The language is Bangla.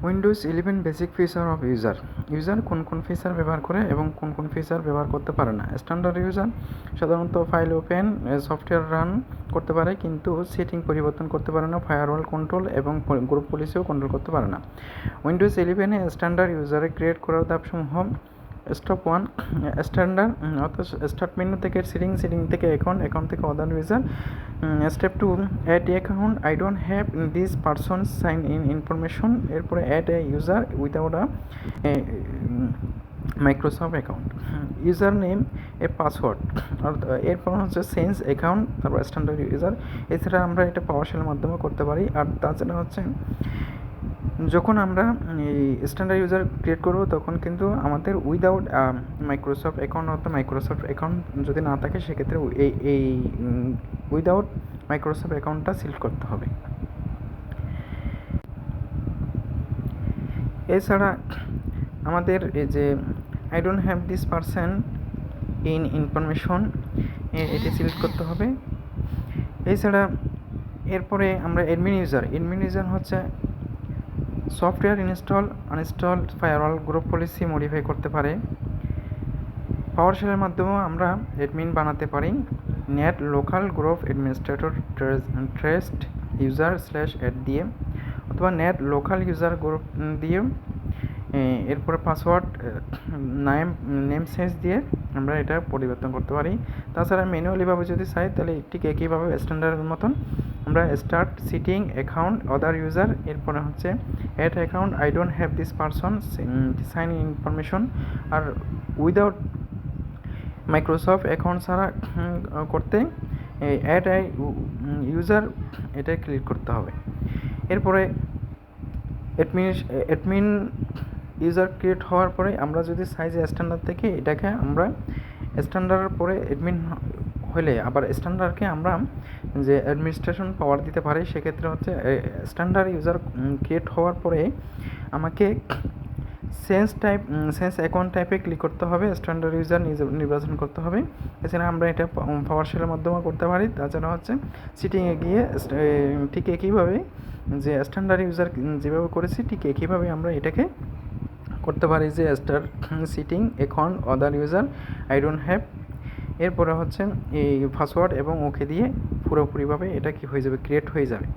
Windows 11 basic feature of user কোন কোন ফিচার ব্যবহার করে এবং কোন কোন ফিচার ব্যবহার করতে পারে না। স্ট্যান্ডার্ড ইউজার সাধারণত ফাইল ওপেন, সফটওয়্যার রান করতে পারে কিন্তু সেটিং পরিবর্তন করতে পারে না, ফায়ারওয়াল কন্ট্রোল এবং গ্রুপ পলিসিও কন্ট্রোল করতে পারে না। উইন্ডোজ 11 স্ট্যান্ডার্ড ইউজারে ক্রিয়েট করার ধাপসমূহ: স্টেপ 1, স্ট্যান্ডার্ড অর্থাৎ স্টার্ট মেনু থেকে সেটিং থেকে অ্যাকাউন্ট থেকে other user. Step 2, add account I don't have this person sign in information. এরপরে add a user without Microsoft account, user name এর পাসওয়ার্ড। এরপর হচ্ছে চেঞ্জ অ্যাকাউন্ট, তারপর স্ট্যান্ডার্ড ইউজার। এছাড়া আমরা এটা পাওয়ারশেলের মাধ্যমে করতে পারি। আর তাছাড়া হচ্ছে যখন আমরা এই স্ট্যান্ডার্ড ইউজার ক্রিয়েট করব তখন কিন্তু আমাদের উইদাউট মাইক্রোসফট অ্যাকাউন্ট অর্থাৎ মাইক্রোসফট অ্যাকাউন্ট যদি না থাকে সেক্ষেত্রে এই উইদাউট মাইক্রোসফট অ্যাকাউন্টটা সিলেক্ট করতে হবে। এছাড়া আমাদের এই যে I don't have this person in information এটি সিলেক্ট করতে হবে। এছাড়া এরপরে আমরা অ্যাডমিন ইউজার হচ্ছে software uninstall, firewall, group policy modify করতে পারে। পাওয়ারশেলের মাধ্যমেও আমরা অ্যাডমিন বানাতে পারি। Net local group administrator test user /add দিয়ে অথবা নেট লোকাল ইউজার গ্রুপ দিয়ে। এরপরে পাসওয়ার্ড নেম চেঞ্জ দিয়ে আমরা এটা পরিবর্তন করতে পারি। তাছাড়া ম্যানুয়ালিভাবে যদি চাই তাহলে ঠিক একইভাবে স্ট্যান্ডার্ডের মতন আমরা start setting account other user, এরপরে হচ্ছে add account I don't have this person sign information. আর উইদাউট মাইক্রোসফট অ্যাকাউন্ট ছাড়া করতে অ্যাড ইউজার এটা ক্লিক করতে হবে। এরপরে অ্যাডমিন ইউজার ক্রিয়েট হওয়ার পরে আমরা যদি সাইজে স্ট্যান্ডার্ড থেকে এটাকে আমরা স্ট্যান্ডার্ডের পরে অ্যাডমিন হলে আবার স্ট্যান্ডার্ডকে আমরা যে অ্যাডমিনিস্ট্রেশন পাওয়ার দিতে পারি। সেক্ষেত্রে হচ্ছে স্ট্যান্ডার্ড ইউজার ক্রিয়েট হওয়ার পরে আমাকে চেঞ্জ অ্যাকাউন্ট টাইপে ক্লিক করতে হবে, স্ট্যান্ডার্ড ইউজার নির্বাচন করতে হবে। এছাড়া আমরা এটা পাওয়ারশেলের মাধ্যমে করতে পারি। তাছাড়া হচ্ছে সিটিংয়ে গিয়ে ঠিক একইভাবে যে স্ট্যান্ডার্ড ইউজার যেভাবে করেছি ঠিক একইভাবে আমরা এটাকে করতে পারি যে setting account other user I don't have. এরপরে হচ্ছে এই পাসওয়ার্ড এবং ওকে দিয়ে পুরোপুরিভাবে এটা কি হয়ে যাবে, ক্রিয়েট হয়ে যাবে।